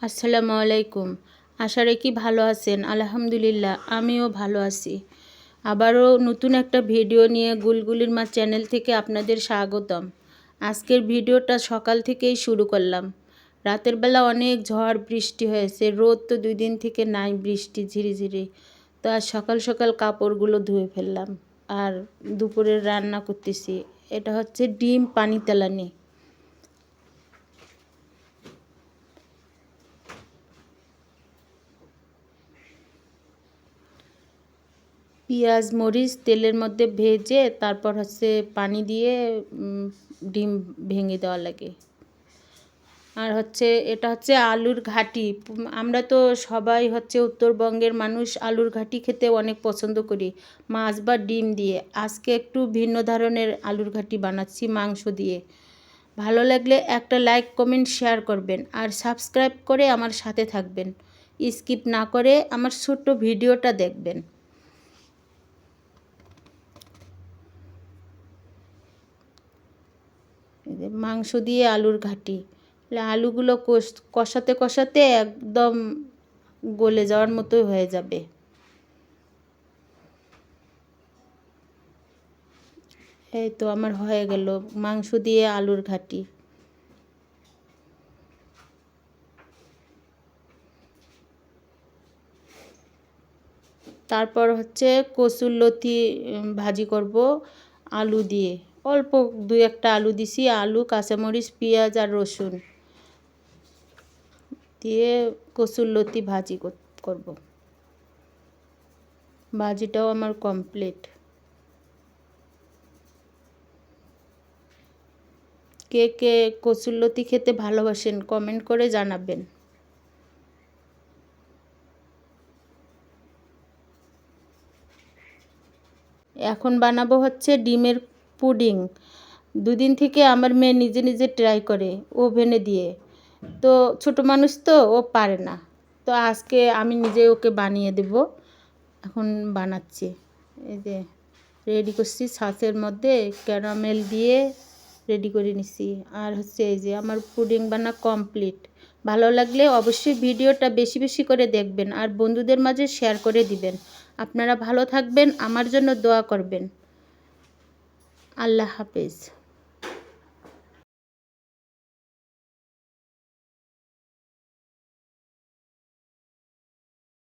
আসসালামু আলাইকুম। আশা রাখি ভালো আছেন। আলহামদুলিল্লাহ আমিও ভালো আছি। আবারও নতুন একটা ভিডিও নিয়ে গুলগুলির মা চ্যানেল থেকে আপনাদের স্বাগতম। আজকের ভিডিওটা সকাল থেকেই শুরু করলাম। রাতের বেলা অনেক ঝড় বৃষ্টি হয়েছে, রোদ তো 2 দিন থেকে নাই, বৃষ্টি ঝিরিঝিরি। তো আজ সকাল সকাল কাপড়গুলো ধুয়ে ফেললাম আর দুপুরের রান্না করতেছি। এটা হচ্ছে ডিম পানি তেলানি। পেঁয়াজ মরিচ তেলের মধ্যে ভেজে তারপর হচ্ছে পানি দিয়ে ডিম ভেঙে দেওয়া লাগে। আর হচ্ছে এটা হচ্ছে আলুর ঘাটি। আমরা তো সবাই হচ্ছে উত্তরবঙ্গের মানুষ আলুর ঘাটি খেতে অনেক পছন্দ করি, মাছ বা ডিম দিয়ে। আজকে একটু ভিন্ন ধরনের আলুর ঘাটি বানাচ্ছি মাংস দিয়ে। ভালো লাগলে একটা লাইক কমেন্ট শেয়ার করবেন আর সাবস্ক্রাইব করে আমার সাথে থাকবেন। স্কিপ না করে আমার ছোট্ট ভিডিওটা দেখবেন। মাংস দিয়ে আলুর ঘাটি, আলুগুলো কষাতে কষাতে একদম গলে যাওয়ার মতোই হয়ে যাবে। এই তো আমার হয়ে গেল মাংস দিয়ে আলুর ঘাটি। তারপর হচ্ছে কচুরলতি ভাজি করব আলু দিয়ে। অল্প 2-1টা আলু দিছি, আলু কাঁচামরিচ পেঁয়াজ আর রসুন দিয়ে কচুরলতি ভাজি করব। ভাজিটাও আমার কমপ্লিট। কে কে কচুরলতি খেতে ভালোবাসেন কমেন্ট করে জানাবেন। এখন বানাবো হচ্ছে ডিমের পুডিং। 2 দিন থেকে আমার মেয়ে নিজে নিজে ট্রাই করে ওভেনে দিয়ে। তো ছোট মানুষ তো ও পারে না, তো আজকে আমি নিজে ওকে বানিয়ে দেব। এখন বানাচ্ছি। এই যে রেডি করছি, ছাঁচের মধ্যে ক্যারামেল দিয়ে রেডি করে নিছি। আর হচ্ছে এই যে আমার পুডিং বানা কমপ্লিট। ভালো লাগলে অবশ্যই ভিডিওটা বেশি বেশি করে দেখবেন আর বন্ধুদের মাঝে শেয়ার করে দিবেন। আপনারা ভালো থাকবেন, আমার জন্য দোয়া করবেন। আল্লাহ হাফেজ।